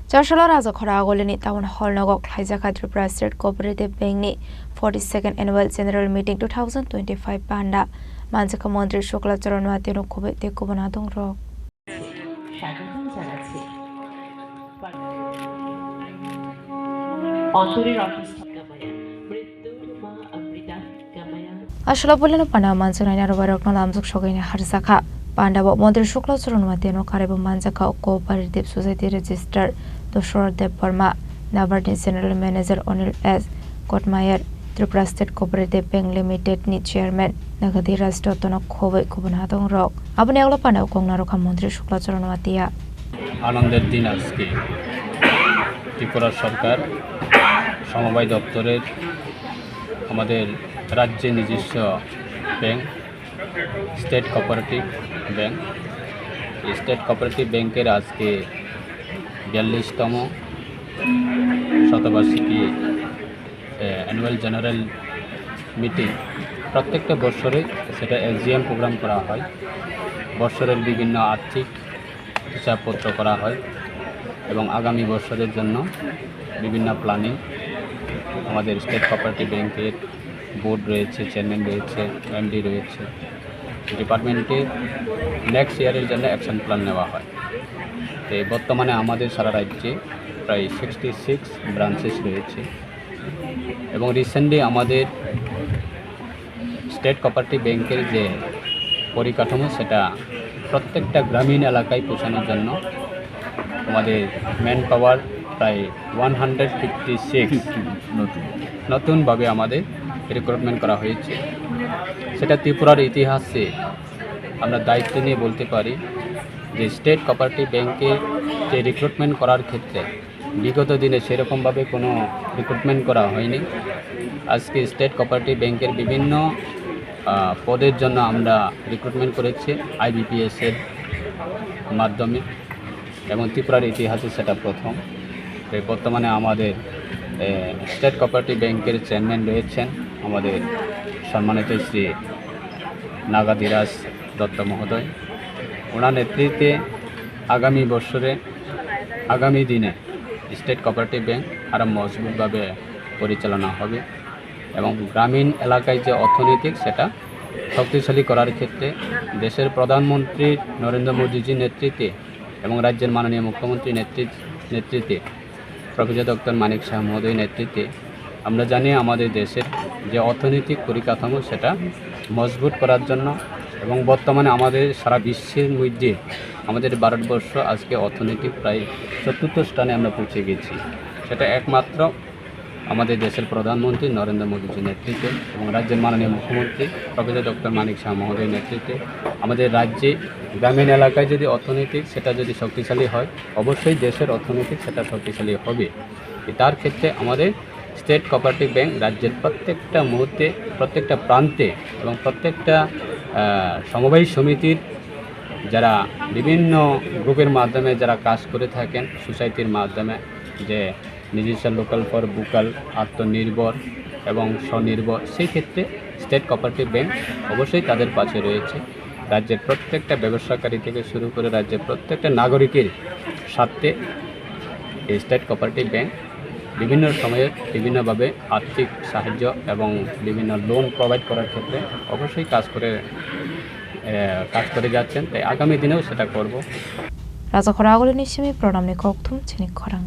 Charshalo Raza Khoragolini Town Hall Nogok Haizaka Tripura State Cooperative Bank ni 42nd Annual General Meeting 2025 Panda Manjaka Montri Shukla Charanwati no Kobe te Kubanatong Rock. Ashla Bolino Pana Mansunana Rovarok no Lamzuk Shogini Harsaka Panda Montri Shukla Charanwati no Karibu Manjaka Cooperative Society Register Doshor Deb Burma, Navarre General Manager Onil S. Kotmayer, Tripura State Cooperative Bank Limited ni Chairman, Nagadi Rastotono Kove Kubanatong Rock. Abuneglo Pana Kongnaro Montri Shukla Charanwatia. আনন্দের দিন আজকে ত্রিপুরা সরকার সমবায় দপ্তরের আমাদের রাজ্যে নিজস্ব bank state cooperative bank এই state cooperative ব্যাংকের আজকে 42তম শতবার্ষিকী অ্যানুয়াল জেনারেল মিটিং প্রত্যেকটা বছরে সেটা এসজিএম প্রোগ্রাম করা হয় বছরের বিভিন্ন আর্থিক হিসাবপত্র করা হয় এবং আগামী বছরের জন্য বিভিন্ন প্ল্যানিং আমাদের স্টেট কোঅপারেটিভ ব্যাংকের বোর্ড রয়েছে চেয়ারম্যান রয়েছে এমডি রয়েছে ডিপার্টমেন্টের নেক্সট ইয়ারের জন্য অ্যাকশন প্ল্যান নেওয়া হয় তো বর্তমানে আমাদের সারা রাজ্যে প্রায় 66 ব্রাঞ্চেস রয়েছে এবং রিসেন্টলি আমাদের স্টেট কোঅপারেটিভ ব্যাংকের যে পরিকাঠামো সেটা প্রত্যেকটা গ্রামীণ এলাকায় পৌঁছানোর জন্য আমাদের ম্যান পাওয়ার প্রায় 156 নতুনভাবে আমাদের রিক্রুটমেন্ট করা হয়েছে সেটা ত্রিপুরার ইতিহাসে আমরা দায়িত্ব নিয়ে বলতে পারি যে স্টেট কোঅপারেটিভ ব্যাংকে যে রিক্রুটমেন্ট করার ক্ষেত্রে বিগত দিনে সেরকমভাবে কোনো রিক্রুটমেন্ট করা হয়নি আজকে স্টেট কোঅপারেটিভ ব্যাংকের বিভিন্ন পদের জন্য আমরা রিক্রুটমেন্ট করেছি আইবিপিএসের মাধ্যমে এবং ত্রিপুরার ইতিহাসে সেটা প্রথম বর্তমানে আমাদের স্টেট কোঅপারেটিভ ব্যাংকের চেয়ারম্যান রয়েছেন আমাদের সম্মানিত শ্রী নাগাদিরাজ দত্ত মহোদয় ওনার নেতৃত্বে আগামী বছরে আগামী দিনে স্টেট কোঅপারেটিভ ব্যাংক আরও মজবুতভাবে পরিচালনা হবে এবং গ্রামীণ এলাকায় যে অর্থনৈতিক সেটা শক্তিশালী করার ক্ষেত্রে দেশের প্রধানমন্ত্রী নরেন্দ্র মোদীজির নেতৃত্বে এবং রাজ্যের মাননীয় মুখ্যমন্ত্রীর নেতৃত্বে প্রফেসর ডক্টর মানিক শাহ মহোদয়ের নেতৃত্বে আমরা জানি আমাদের দেশের যে অর্থনৈতিক পরিকাঠামো সেটা মজবুত করার জন্য এবং বর্তমানে আমাদের সারা বিশ্বের মধ্যে আমাদের ভারতবর্ষ আজকে অর্থনৈতিক প্রায় চতুর্থ স্থানে আমরা পৌঁছে গেছি সেটা একমাত্র আমাদের দেশের প্রধানমন্ত্রী নরেন্দ্র মোদীজির নেতৃত্বে এবং রাজ্যের মাননীয় মুখ্যমন্ত্রী প্রফেসর ডক্টর মানিক শাহ মহোদয়ের নেতৃত্বে আমাদের রাজ্যে গ্রামীণ এলাকায় যদি অর্থনৈতিক সেটা যদি শক্তিশালী হয় অবশ্যই দেশের অর্থনৈতিক সেটা শক্তিশালী হবে তার ক্ষেত্রে আমাদের স্টেট কোঅপারেটিভ ব্যাংক রাজ্যের প্রত্যেকটা মুহূর্তে প্রত্যেকটা প্রান্তে এবং প্রত্যেকটা সমবায় সমিতির যারা বিভিন্ন গ্রুপের মাধ্যমে যারা কাজ করে থাকেন সোসাইটির মাধ্যমে যে নিজস্ব লোকাল ফর ভোকাল আত্মনির্ভর এবং স্বনির্ভর সেই ক্ষেত্রে স্টেট কোঅপারেটিভ ব্যাংক অবশ্যই তাদের পাশে রয়েছে রাজ্যের প্রত্যেকটা ব্যবসাকারী থেকে শুরু করে রাজ্যের প্রত্যেকটা নাগরিকের স্বার্থে এই স্টেট কোঅপারেটিভ ব্যাংক বিভিন্ন সময়ে বিভিন্নভাবে আর্থিক সাহায্য এবং বিভিন্ন লোন প্রোভাইড করার ক্ষেত্রে অবশ্যই কাজ করে যাচ্ছেন তাই আগামী দিনেও সেটা করব রাজা খরাগলি নিশিমি প্রণাম নিকথুম চিনি খরাং